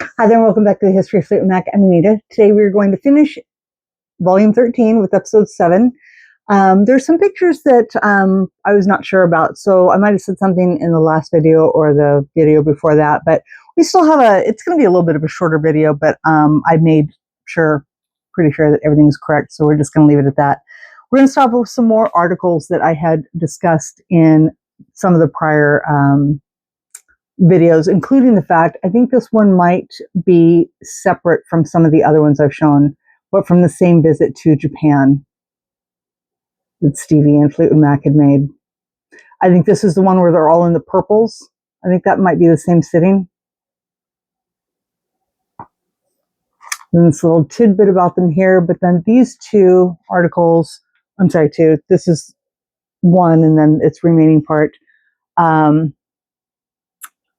Hi there, and welcome back to the History of Fleetwood Mac. I'm Anita. Today we're going to finish Volume 13 with Episode 7. There's some pictures that I was not sure about, so I might have said something in the last video or the video before that, but we still have it's going to be a little bit of a shorter video, but I made pretty sure that everything's correct, so we're just going to leave it at that. We're going to stop with some more articles that I had discussed in some of the prior videos, including the fact I think this one might be separate from some of the other ones I've shown, but from the same visit to Japan that Stevie and Fleetwood Mac had made. I think this is the one where they're all in the purples. I think that might be the same sitting. And this little tidbit about them here, but then these two articles, this is one and then its remaining part.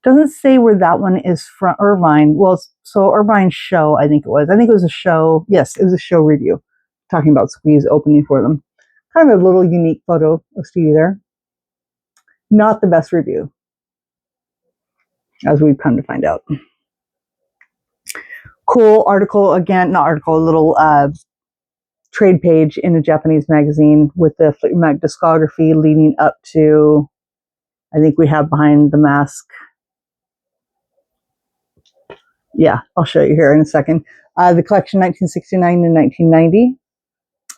Doesn't say where that one is from. Irvine. Well, so Irvine's show, I think it was. I think it was a show. Yes, it was a show review talking about Squeeze opening for them. Kind of a little unique photo of Stevie there. Not the best review, as we've come to find out. Cool article, again, not article, a little trade page in a Japanese magazine with the Fleetwood Mac discography leading up to, I think we have Behind the Mask. Yeah, I'll show you here in a second. The collection 1969 and 1990.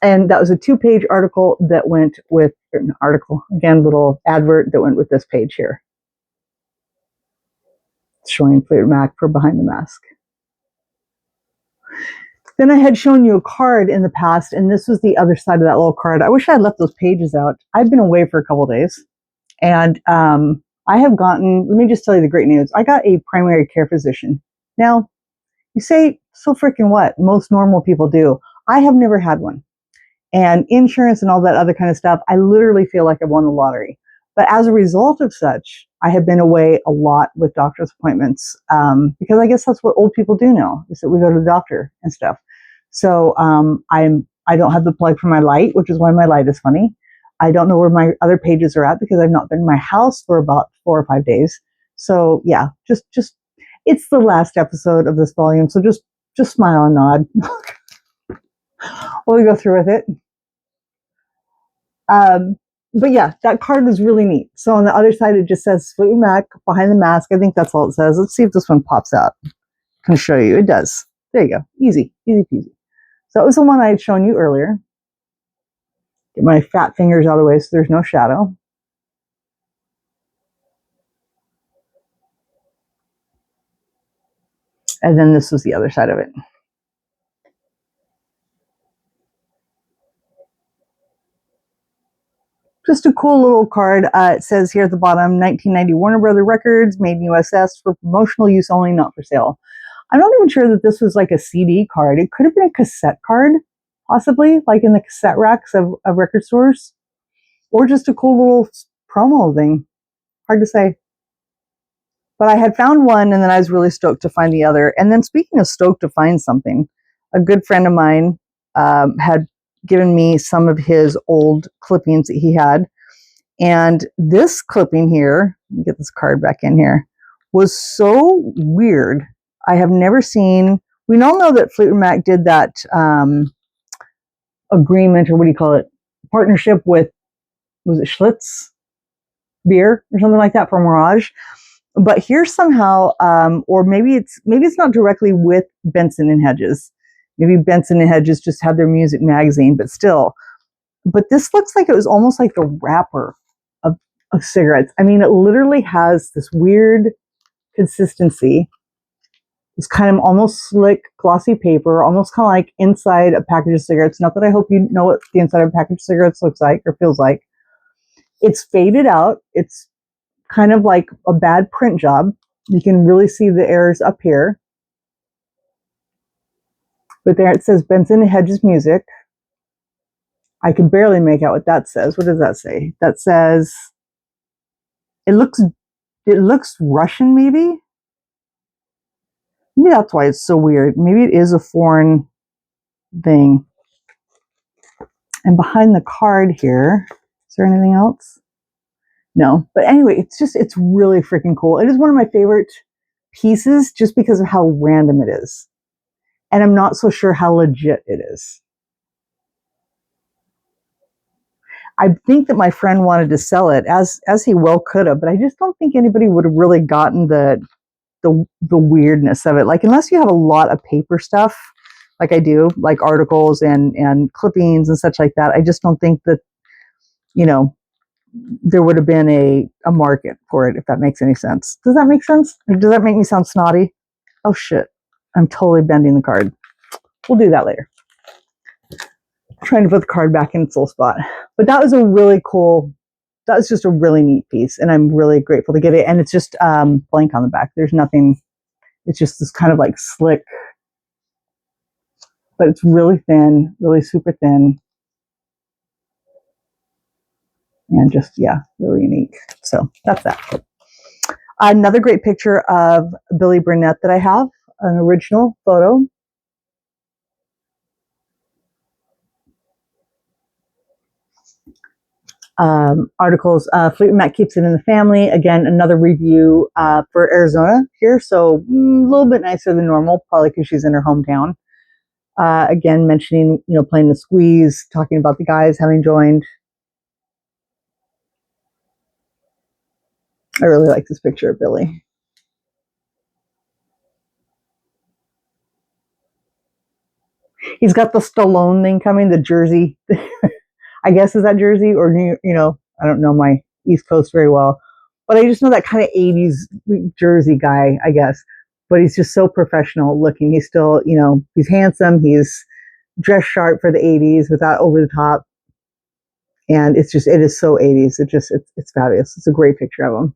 And that was a 2-page article that went with an article, again, little advert that went with this page here. Showing Fleetwood Mac for Behind the Mask. Then I had shown you a card in the past, and this was the other side of that little card. I wish I had left those pages out. I've been away for a couple of days, and I have gotten, let me just tell you the great news. I got a primary care physician. Now, you say, so freaking what? Most normal people do. I have never had one. And insurance and all that other kind of stuff, I literally feel like I won the lottery. But as a result of such, I have been away a lot with doctor's appointments because I guess that's what old people do now, is that we go to the doctor and stuff. So I don't have the plug for my light, which is why my light is funny. I don't know where my other pages are at because I've not been in my house for about 4 or 5 days. So yeah, just it's the last episode of this volume, so just smile and nod. We'll go through with it. But yeah, that card was really neat. So on the other side, it just says Fleetwood Mac, Behind the Mask. I think that's all it says. Let's see if this one pops out. I can show you. It does. There you go. Easy, easy peasy. So that was the one I had shown you earlier. Get my fat fingers out of the way so there's no shadow. And then this was the other side of it. Just a cool little card. It says here at the bottom, 1990 Warner Brother Records, made in USS for promotional use only, not for sale. I'm not even sure that this was like a CD card. It could have been a cassette card, possibly, like in the cassette racks of record stores. Or just a cool little promo thing. Hard to say. But I had found one, and then I was really stoked to find the other. And then speaking of stoked to find something, a good friend of mine had given me some of his old clippings that he had. And this clipping here, let me get this card back in here, was so weird. I have never seen, we all know that Fleetwood Mac did that agreement, or what do you call it, partnership with, was it Schlitz beer or something like that for Mirage? But here somehow, or maybe it's not directly with Benson and Hedges. Maybe Benson and Hedges just had their music magazine, but still. But this looks like it was almost like the wrapper of cigarettes. I mean, it literally has this weird consistency. It's kind of almost slick, glossy paper, almost kind of like inside a package of cigarettes. Not that I hope you know what the inside of a package of cigarettes looks like or feels like. It's faded out. It's kind of like a bad print job. You can really see the errors up here. But there it says Benson and Hedges Music. I can barely make out what that says. What does that say? That says, it looks Russian, maybe? Maybe that's why it's so weird. Maybe it is a foreign thing. And behind the card here, is there anything else? No. But anyway, it's really freaking cool. It is one of my favorite pieces just because of how random it is. And I'm not so sure how legit it is. I think that my friend wanted to sell it, as he well could have, but I just don't think anybody would have really gotten the weirdness of it. Like, unless you have a lot of paper stuff, like I do, like articles and clippings and such like that, I just don't think that, you know, there would have been a market for it, if that makes any sense. Does that make sense? Or does that make me sound snotty? Oh shit, I'm totally bending the card. We'll do that later. Trying to put the card back in its little spot. But that was a really cool, that was just a really neat piece, and I'm really grateful to get it. And it's just blank on the back. There's nothing, it's just this kind of like slick, but it's really thin, really super thin. And just, yeah, really unique. So that's that. Another great picture of Billy Burnett that I have, an original photo. Articles, Fleetwood Mac keeps it in the family. Again, another review for Arizona here, so a little bit nicer than normal, probably because she's in her hometown. Again, mentioning, you know, playing the squeeze, talking about the guys having joined. I really like this picture of Billy. He's got the Stallone thing coming, the jersey. I guess is that Jersey or New, you know, I don't know my East Coast very well, but I just know that kind of 80s Jersey guy, I guess. But he's just so professional looking. He's still, you know, he's handsome. He's dressed sharp for the 80s without over the top. And it's just, it is so 80s. It's fabulous. It's a great picture of him.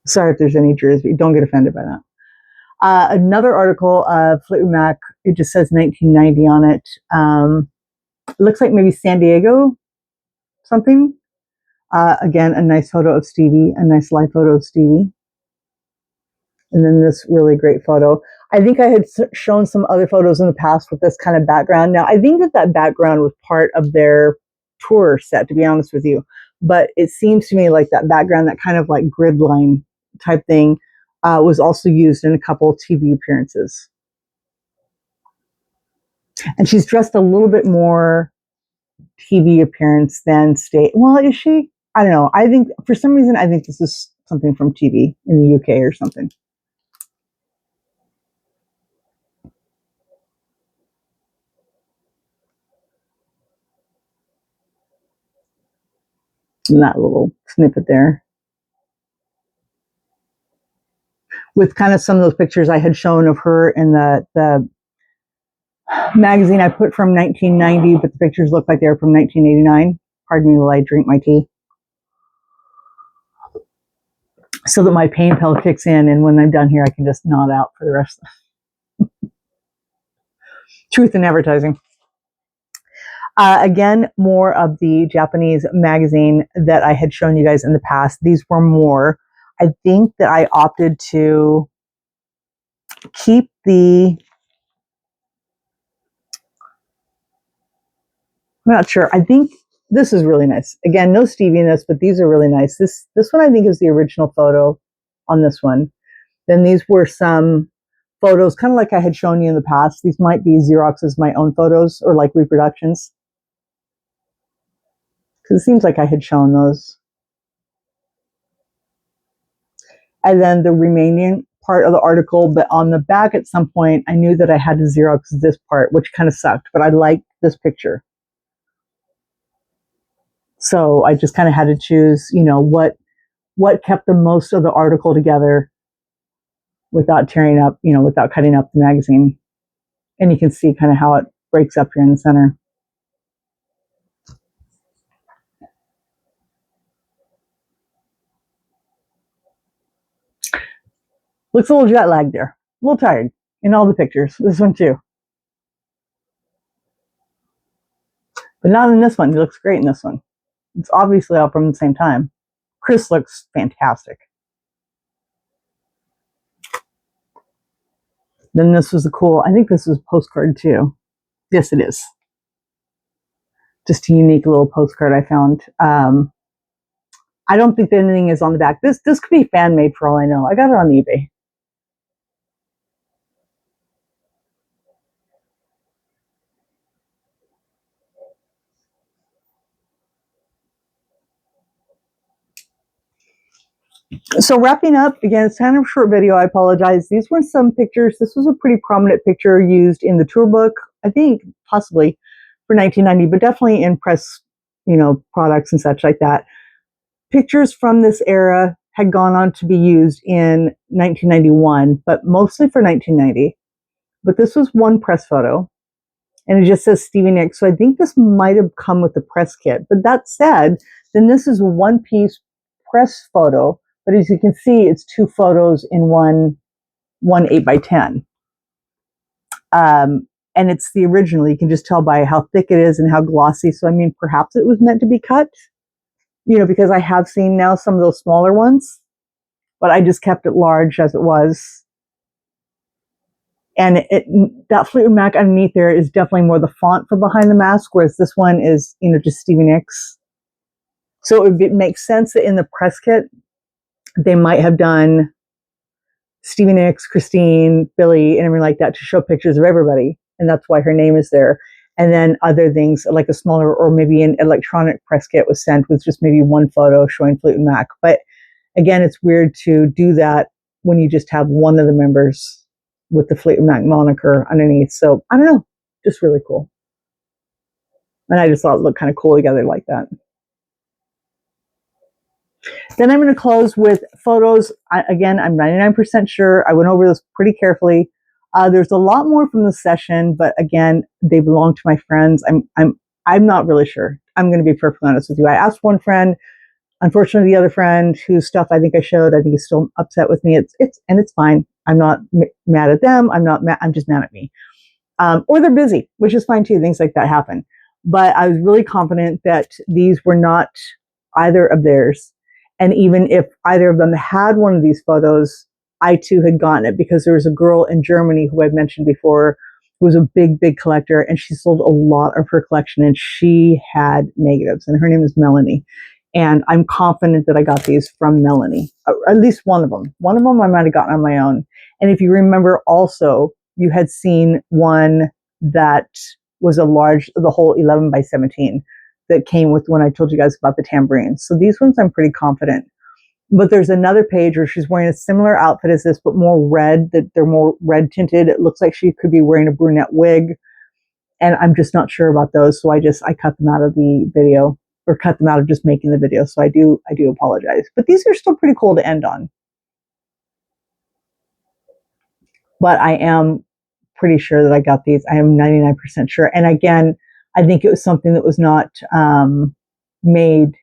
Sorry if there's any Jersey. Don't get offended by that. Another article of Fleetwood Mac, it just says 1990 on it. It looks like maybe San Diego something. Again, a nice photo of Stevie, a nice live photo of Stevie. And then this really great photo. I think I had shown some other photos in the past with this kind of background. Now, I think that background was part of their tour set, to be honest with you. But it seems to me like that background, that kind of like grid line type thing, was also used in a couple of TV appearances. And she's dressed a little bit more TV appearance than state. Well, is she? I don't know. I think for some reason, I think this is something from TV in the UK or something. And that little snippet there. With kind of some of those pictures I had shown of her in the magazine I put from 1990, but the pictures look like they were from 1989. Pardon me while I drink my tea. So that my pain pill kicks in, and when I'm done here, I can just nod out for the rest of the truth in advertising. Again, more of the Japanese magazine that I had shown you guys in the past. These were more. I think that I opted to keep the, I'm not sure. I think this is really nice. Again, no Stevie in this, but these are really nice. This one I think is the original photo on this one. Then these were some photos, kind of like I had shown you in the past. These might be Xerox's my own photos or like reproductions. Because it seems like I had shown those. And then the remaining part of the article, but on the back at some point, I knew that I had to Xerox this part, which kind of sucked, but I liked this picture. So I just kind of had to choose, you know, what kept the most of the article together without tearing up, you know, without cutting up the magazine. And you can see kind of how it breaks up here in the center. Looks a little jet lagged there, a little tired in all the pictures. This one too. But not in this one. He looks great in this one. It's obviously all from the same time. Chris looks fantastic. Then this was a cool, I think this was a postcard too. Yes, it is. Just a unique little postcard I found. I don't think that anything is on the back. This could be fan made for all I know. I got it on eBay. So wrapping up, again, it's kind of a short video. I apologize. These were some pictures. This was a pretty prominent picture used in the tour book, I think possibly for 1990, but definitely in press, products and such like that. Pictures from this era had gone on to be used in 1991, but mostly for 1990. But this was one press photo, and it just says Stevie Nicks. So I think this might have come with the press kit. But that said, then this is a one-piece press photo. But as you can see, it's two photos in one 8x10. And it's the original. You can just tell by how thick it is and how glossy. So, I mean, perhaps it was meant to be cut, because I have seen now some of those smaller ones, but I just kept it large as it was. And that Fleetwood Mac underneath there is definitely more the font for Behind the Mask, whereas this one is, just Stevie Nicks. So it makes sense that in the press kit, they might have done Stevie Nicks, Christine, Billy, and everything like that to show pictures of everybody. And that's why her name is there. And then other things like a smaller or maybe an electronic press kit was sent with just maybe one photo showing Fleetwood Mac. But again, it's weird to do that when you just have one of the members with the Fleetwood Mac moniker underneath. So I don't know, just really cool. And I just thought it looked kind of cool together like that. Then I'm going to close with photos. Again, I'm 99% sure. I went over this pretty carefully. There's a lot more from the session, but again, they belong to my friends. I'm not really sure. I'm going to be perfectly honest with you. I asked one friend. Unfortunately, the other friend whose stuff I think I showed, I think is still upset with me. It's fine. I'm not mad at them. I'm just mad at me. Or they're busy, which is fine too. Things like that happen. But I was really confident that these were not either of theirs. And even if either of them had one of these photos, I too had gotten it, because there was a girl in Germany who I've mentioned before who was a big, big collector, and she sold a lot of her collection, and she had negatives, and her name is Melanie. And I'm confident that I got these from Melanie, at least one of them. One of them I might have gotten on my own. And if you remember also, you had seen one that was the whole 11x17 that came with when I told you guys about the tambourines. So these ones I'm pretty confident. But there's another page where she's wearing a similar outfit as this, but more red, that they're more red tinted. It looks like she could be wearing a brunette wig. And I'm just not sure about those. So I cut them out of the video, or cut them out of just making the video. So I do apologize. But these are still pretty cool to end on. But I am pretty sure that I got these. I am 99% sure. And again, I think it was something that was not made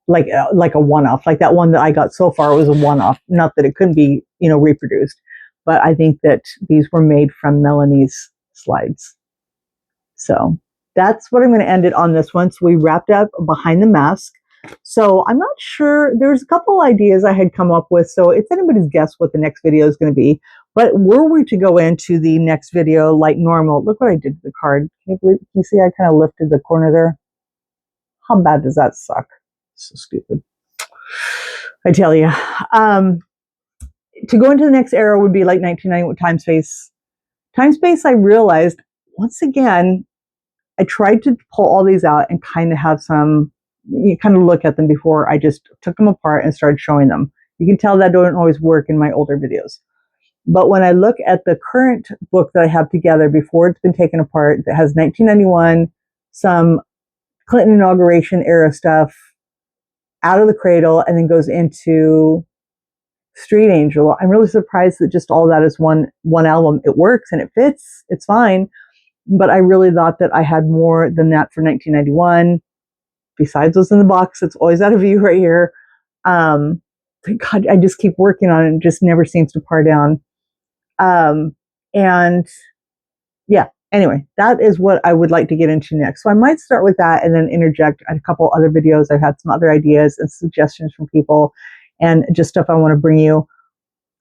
like a one-off. Like that one that I got so far was a one-off. Not that it couldn't be, reproduced, but I think that these were made from Melanie's slides. So that's what I'm going to end it on this one. So we wrapped up Behind the Mask. So I'm not sure. There's a couple ideas I had come up with. So it's anybody's guess what the next video is going to be. But were we to go into the next video like normal, look what I did to the card. Can you see I kind of lifted the corner there? How bad does that suck? So stupid. I tell you. To go into the next era would be like 1990 with Time Space. Time Space, I realized, once again, I tried to pull all these out and kind of have some, you kind of look at them before I just took them apart and started showing them. You can tell that don't always work in my older videos. But when I look at the current book that I have together before it's been taken apart, that has 1991, some Clinton inauguration era stuff, Out of the Cradle, and then goes into Street Angel, I'm really surprised that just all that is one album. It works and it fits. It's fine. But I really thought that I had more than that for 1991. Besides what's in the box, it's always out of view right here. Thank God, I just keep working on it and it just never seems to par down. And yeah, anyway, that is what I would like to get into next. So I might start with that and then interject a couple other videos. I've had some other ideas and suggestions from people and just stuff I want to bring you.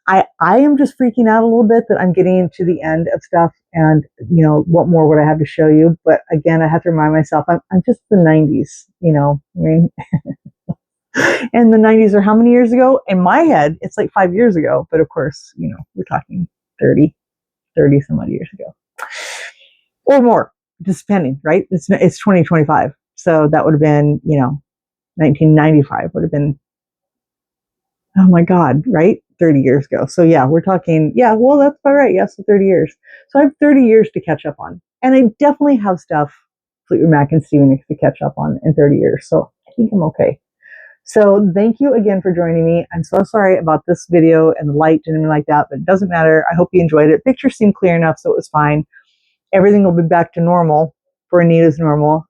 I am just freaking out a little bit that I'm getting into the end of stuff and, what more would I have to show you? But again, I have to remind myself, I'm just the 90s, I mean, And the 90s are how many years ago? In my head, it's like 5 years ago. But of course, we're talking 30 some odd years ago. Or more, just depending, right? It's 2025. So that would have been, 1995 would have been, oh my God, right? 30 years ago. So yeah, we're talking, yeah, well, that's about right. Yes, so 30 years. So I have 30 years to catch up on. And I definitely have stuff Fleetwood Mac and Stevie Nicks to catch up on in 30 years. So I think I'm okay. So thank you again for joining me. I'm so sorry about this video and the light and everything like that, but it doesn't matter. I hope you enjoyed it. Pictures seemed clear enough, so it was fine. Everything will be back to normal for Anita's normal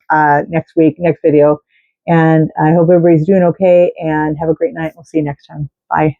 next week, next video. And I hope everybody's doing okay and have a great night. We'll see you next time. Bye.